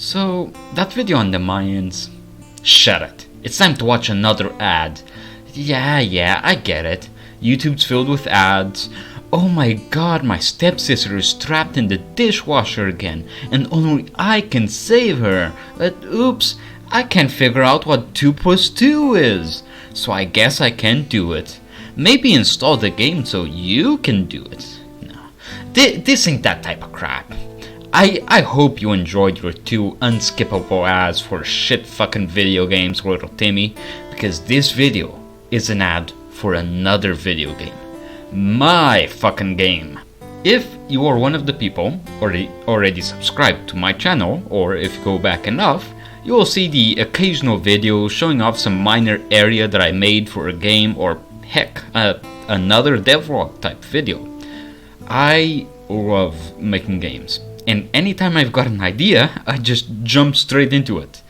So, that video on the Mayans. Shut it. It's time to watch another ad. Yeah, I get it. YouTube's filled with ads. Oh my god, my stepsister is trapped in the dishwasher again, and only I can save her. Oops, I can't figure out what 2 plus 2 is. So I guess I can't do it. Maybe install the game so you can do it. No, this ain't that type of crap. I hope you enjoyed your 2 unskippable ads for shit fucking video games, little Timmy, because this video is an ad for another video game. My fucking game. If you are one of the people already subscribed to my channel, or if you go back enough, you will see the occasional video showing off some minor area that I made for a game, or heck, another devlog type video. I love making games, and anytime I've got an idea, I just jump straight into it.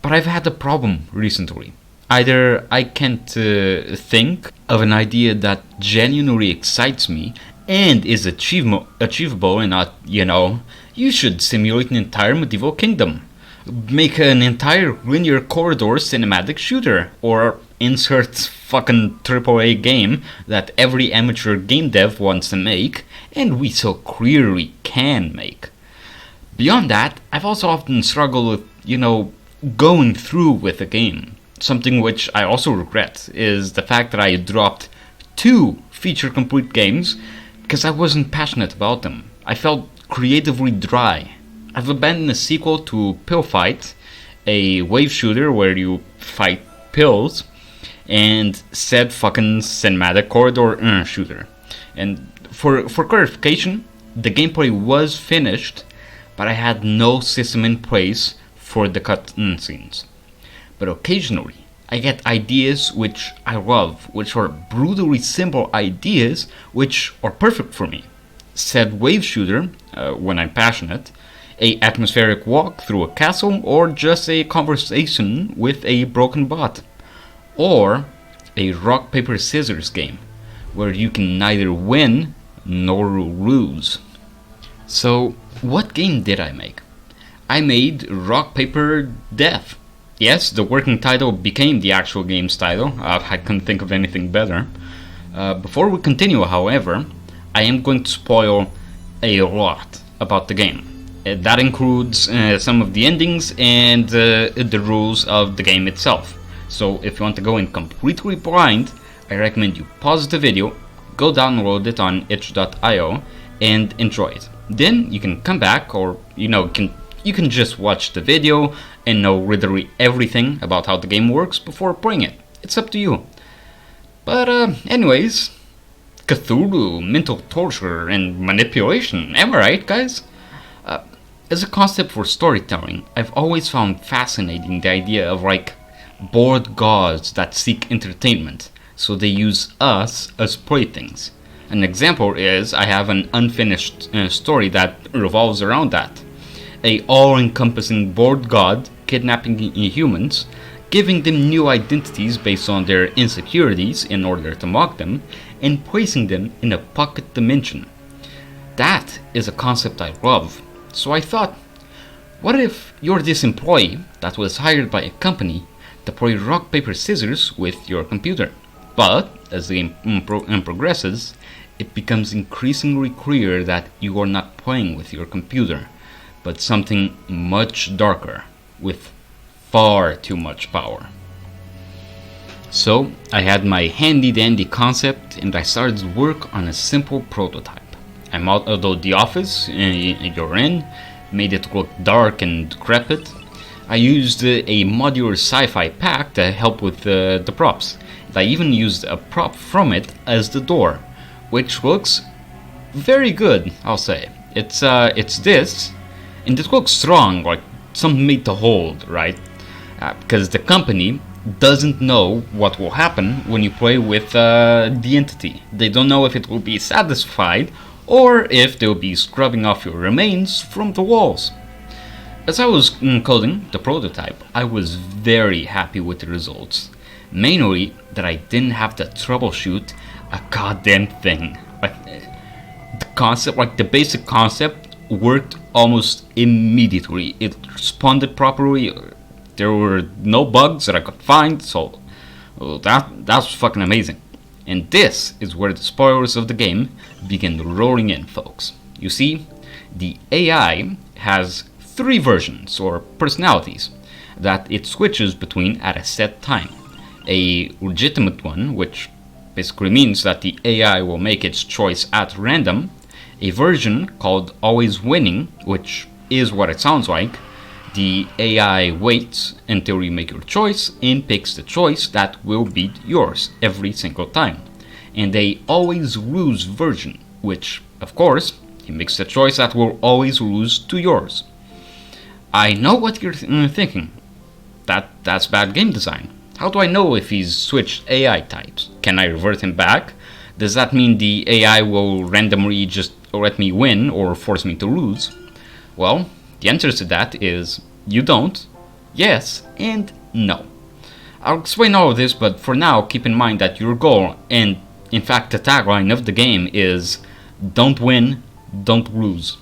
But I've had a problem recently. Either I can't think of an idea that genuinely excites me and is achievable and not, you should simulate an entire medieval kingdom, make an entire linear corridor cinematic shooter, or insert fucking AAA game that every amateur game dev wants to make, and we so clearly can make. Beyond that, I've also often struggled with, going through with a game. Something which I also regret is the fact that I dropped 2 feature-complete games because I wasn't passionate about them. I felt creatively dry. I've abandoned a sequel to Pill Fight, a wave shooter where you fight pills, and said fucking cinematic corridor shooter. And for clarification, the gameplay was finished, but I had no system in place for the cutscenes. But occasionally, I get ideas which I love, which are brutally simple ideas which are perfect for me. Said wave shooter, when I'm passionate, a atmospheric walk through a castle, or just a conversation with a broken bot. Or a rock, paper, scissors game, where you can neither win nor lose. So, what game did I make? I made Rock, Paper, Death. Yes, the working title became the actual game's title. I couldn't think of anything better. Before we continue, however, I am going to spoil a lot about the game. That includes some of the endings and the rules of the game itself. So if you want to go in completely blind, I recommend you pause the video, go download it on itch.io, and enjoy it. Then you can come back, or you can just watch the video and know literally everything about how the game works before playing it. It's up to you. But anyways, Cthulhu, mental torture, and manipulation. Am I right, guys? As a concept for storytelling, I've always found fascinating the idea of bored gods that seek entertainment, so they use us as playthings. An example is I have an unfinished story that revolves around that. A all-encompassing bored god kidnapping humans, giving them new identities based on their insecurities in order to mock them, and placing them in a pocket dimension. That is a concept I love, so I thought, what if you're this employee that was hired by a company to play rock, paper, scissors with your computer? But, as the game progresses, it becomes increasingly clear that you are not playing with your computer, but something much darker, with far too much power. So I had my handy dandy concept, and I started work on a simple prototype. I modeled the office you're in, made it look dark and decrepit. I used a modular sci-fi pack to help with the props. And I even used a prop from it as the door, which looks very good, I'll say. It's this, and it looks strong, like something made to hold, right? Because the company doesn't know what will happen when you play with the entity. They don't know if it will be satisfied or if they'll be scrubbing off your remains from the walls. As I was coding the prototype, I was very happy with the results. Mainly that I didn't have to troubleshoot a goddamn thing. The concept, the basic concept worked almost immediately. It responded properly. There were no bugs that I could find, so that's fucking amazing. And this is where the spoilers of the game begin rolling in, folks. You see, the AI has 3 versions or personalities that it switches between at a set time. A legitimate one, which basically means that the AI will make its choice at random. A version called always winning, which is what it sounds like. The AI waits until you make your choice and picks the choice that will beat yours every single time. And a always lose version, which, of course, he makes the choice that will always lose to yours. I know what you're thinking. That's bad game design. How do I know if he's switched AI types? Can I revert him back? Does that mean the AI will randomly just let me win or force me to lose? Well, the answer to that is you don't, yes, and no. I'll explain all of this, but for now, keep in mind that your goal, and in fact the tagline of the game, is don't win, don't lose.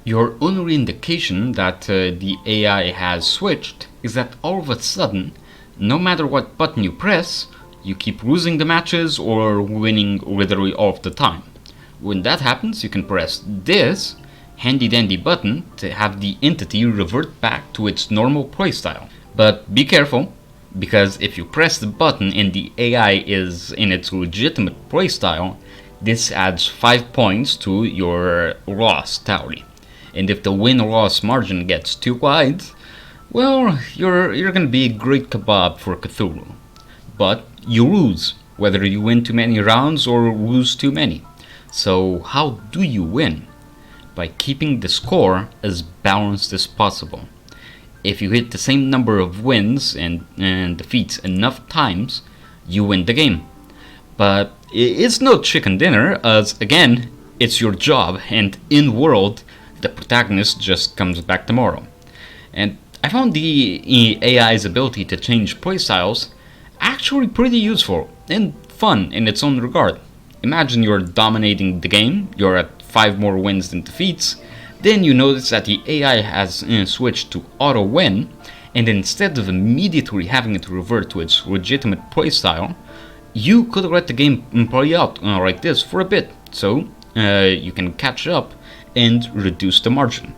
Your only indication that the AI has switched is that all of a sudden, no matter what button you press, you keep losing the matches or winning literally all of the time. When that happens, you can press this handy dandy button to have the entity revert back to its normal playstyle. But be careful, because if you press the button and the AI is in its legitimate playstyle, this adds 5 points to your loss tally. And if the win-loss margin gets too wide, well, you're gonna be a great kebab for Cthulhu. But you lose, whether you win too many rounds or lose too many. So how do you win? By keeping the score as balanced as possible. If you hit the same number of wins and defeats enough times, you win the game. But it's no chicken dinner, as again, it's your job, and in world, the protagonist just comes back tomorrow. And I found the AI's ability to change playstyles actually pretty useful and fun in its own regard. Imagine you're dominating the game, you're at 5 more wins than defeats, then you notice that the AI has switched to auto win, and instead of immediately having it revert to its legitimate playstyle, you could let the game play out like this for a bit, so you can catch up and reduce the margin.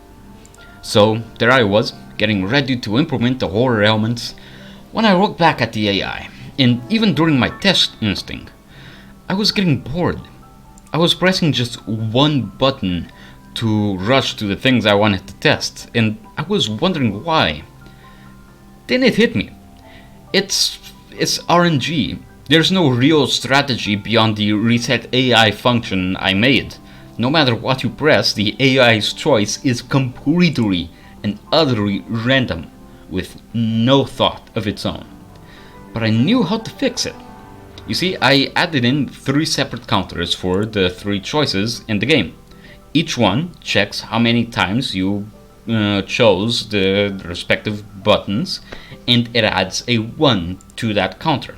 So there I was, getting ready to implement the horror elements, when I looked back at the AI, and even during my test instinct, I was getting bored. I was pressing just one button to rush to the things I wanted to test, and I was wondering why. Then it hit me. It's RNG. There's no real strategy beyond the reset AI function I made. No matter what you press, the AI's choice is completely and utterly random, with no thought of its own. But I knew how to fix it. You see, I added in 3 separate counters for the 3 choices in the game. Each one checks how many times you chose the respective buttons, and it adds a 1 to that counter.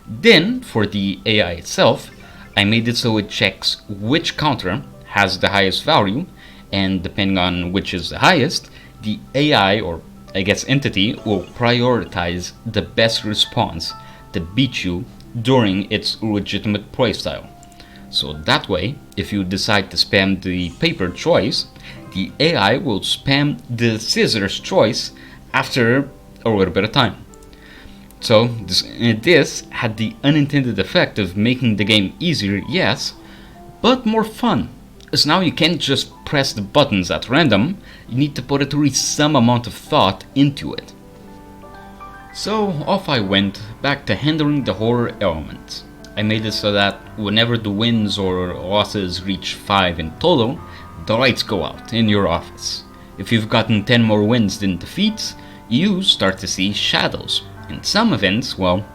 Then, for the AI itself, I made it so it checks which counter has the highest value, and depending on which is the highest, the AI, or I guess entity, will prioritize the best response to beat you during its legitimate playstyle. So that way, if you decide to spam the paper choice, the AI will spam the scissors choice after a little bit of time. So this had the unintended effect of making the game easier, yes, but more fun. As now you can't just press the buttons at random, you need to put at least some amount of thought into it. So off I went, back to handling the horror elements. I made it so that whenever the wins or losses reach 5 in total, the lights go out in your office. If you've gotten 10 more wins than defeats, you start to see shadows. In some events, well,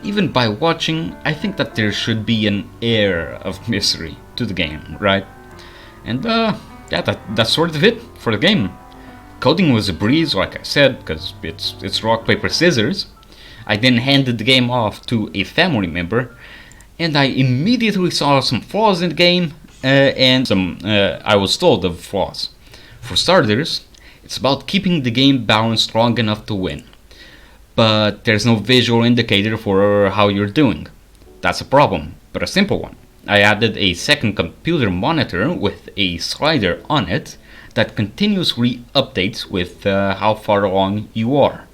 even by watching, I think that there should be an air of mystery to the game, right? And yeah, that's sort of it for the game. Coding was a breeze, like I said, because it's rock, paper, scissors. I then handed the game off to a family member, and I immediately saw some flaws in the game, and some I was told of flaws. For starters, it's about keeping the game balanced long enough to win, but there's no visual indicator for how you're doing. That's a problem, but a simple one. I added a second computer monitor with a slider on it that continuously updates with how far along you are.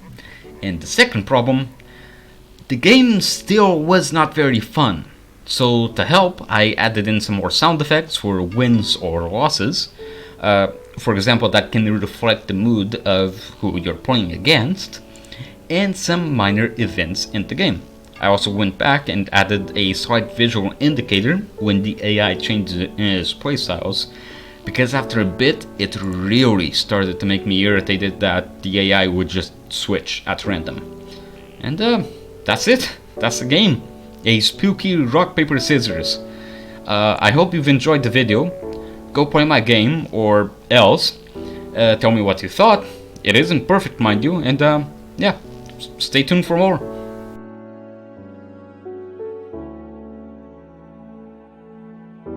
And the second problem, the game still was not very fun. So to help, I added in some more sound effects for wins or losses. For example, that can reflect the mood of who you're playing against, and some minor events in the game. I also went back and added a slight visual indicator when the AI changes its playstyles, because after a bit it really started to make me irritated that the AI would just switch at random. And that's it. That's the game. A spooky rock paper scissors. I hope you've enjoyed the video. Go play my game, or else. Tell me what you thought. It isn't perfect, mind you, and yeah, stay tuned for more.